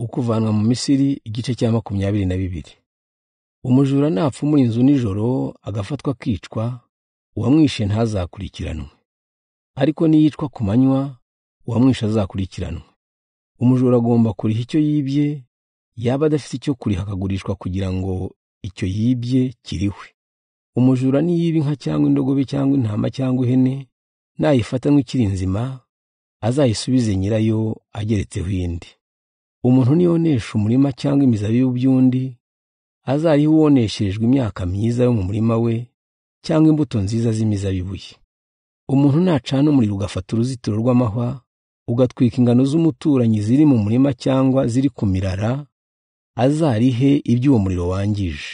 ukuvanwa mu Misiri igice cya 22. Umujura napfumura inzu nijoro agafatwa akicwa, uwamwishe ntazakurikiranwe, ariko niyicwa ku manywa uwamwishe azakurikiranwe. Umujura agomba kuriha icyo yibye, yaba adafite icyo kuriha akagurishwa kugira ngo icyo yibye kirihwe. Umujura niyiba inka cyangwa indogobe cyangwa intama cyangwa ihene, nayifatanwe ikiri nzima, azayisubize nyirayo ageretseho indi. Umuntu niyonesha umurima cyangwa imizabibu by'undi, azariha uwonesherejwe imyaka myiza yo mu murima we cyangwa imbuto nziza z'imizabibu ye. Umuntu nacana umuriro ugafata uruzitiro rw'amahwa, ugatwika ingano z'umuturanyi ziri mu murima cyangwa ziri ku mirara, azarihe iby'uwo muriro wangije.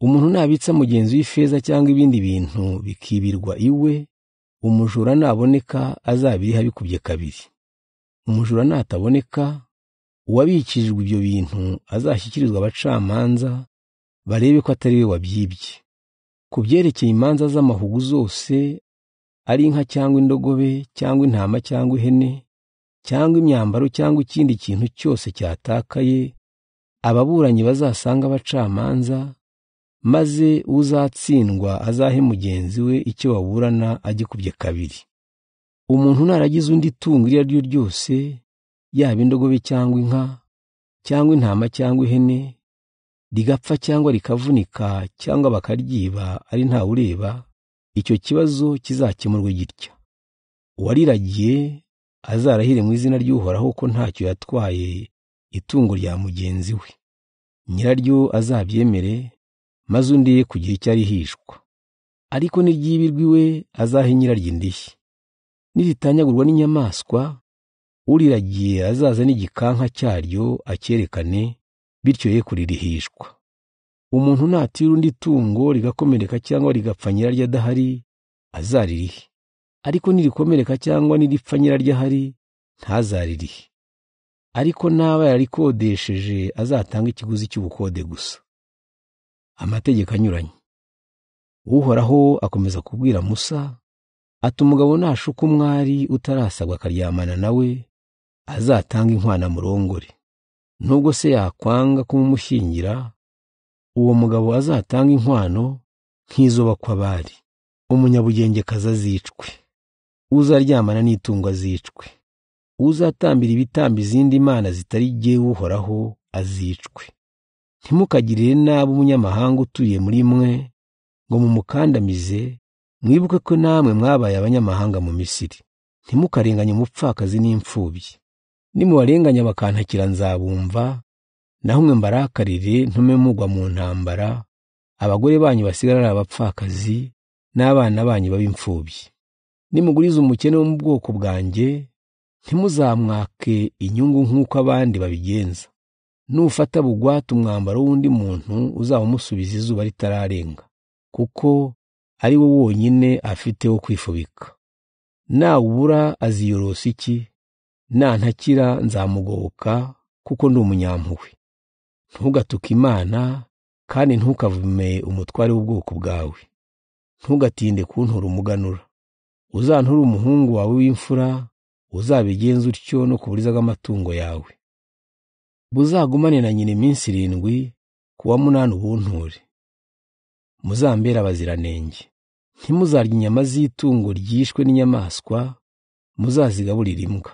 Umuntu nabitsa mugenzi w'ifeza cyangwa ibindi bintu bikibirwa iwe, umujura naboneka azabiriha bikubye kabiri. Umujura nataboneka, uwabikijwe ibyo bintu azashyikirizwa abacamanza barebe ko atari we wabyibye. Ku byerekeye imanza z'amahugu zose, ari inka cyangwa indogobe cyangwa intama cyangwa ihene cyangwa imyambaro cyangwa ikindi kintu cyose cyatakaye, ababuranyi bazasanga abacamanza, maze uzatsindwa azahe mugenzi we icyo baburana agikubye kabiri. Umuntu naragize undi tungo iryo ari ryo ryose, yaba indogobe cyangwa inka cyangwa intama cyangwa ihene, rigapfa cyangwa rikavunika cyangwa bakaryiba ari ntawe ureba, icyo kibazo kizakemurwe gitya: uwariragiye azarahire mu izina ry'Uhoraho ko ntacyo yatwaye itungo rya mugenzi we, nyiraryo azabyemere, maze undi ye kugira icyo arihishwa. Ariko niryibirwa iwe azahe nyiraryo indishyi. Niritanyagurwa n'inyamaswa, uriragiye azaza n'igikanka cyaryo acyerekane, bityo ye kuririhishwa. Umuntu natira undi tungo rigakomereka cyangwa rigapfa nyiraryo adahari, azaririhe. Ariko nirikomereka cyangwa niripfa nyiraryo ahari, ntazaririhe. Ariko naba yararikodesheje azatanga ikiguzi cy'ubukode gusa. Amategeko anyuranye. Uhoraho akomeza kubwira Musa ati, umugabo nashuka umwari utarasabwa akaryamana nawe, azatanga inkwano murongore. Nubwo se yakwanga kumumushyingira, uwo mugabo azatanga inkwano nk'izo bakwa bari. Umunyabugengekazi azicwe, uzaryamana n'itungo azicwe, uzatambira ibitambo izindi mana zitari jyewe Uhoraho azicwe. Ntimukagirire nabi umunyamahanga utuye muri mwe ngo mumukandamize, mwibuke ko namwe mwabaye abanyamahanga mu Misiri. Ntimukarenganye umupfakazi n'imfubyi. Nimubarenganya bakantakira nzabumva, naho mwe mbarakarire ntume mugwa mu ntambara, abagore banyu basigara ari abapfakazi n'abana banyu b'imfubyi. Nimuguriza umukene wo mu bwoko bwanjye, ntimuzamwake inyungu nk'uko abandi babigenza. Nufata bugwate umwambaro w'undi muntu, uzawumusubiza izuba ritararenga, kuko ari wo wonyine afite wo kwifubika. Nawubura aziyorosa iki? Nantakira nzamugoboka, kuko ndi umunyampuhwe. Ntugatuke Imana, kandi ntukavume umutware w'ubwoko bwawe. Ntugatinde kuntura umuganura. Uzantura umuhungu wawe w'imfura, uzabigenza utyo no ku buriza bw'amatungo yawe. Buzagumane na nyina iminsi 7, kuwa 8 ubunture. Muzambera abaziranenge. Ntimuzarya inyama z'itungo ryishwe n'inyamaswa, muzazigaburira imbwa.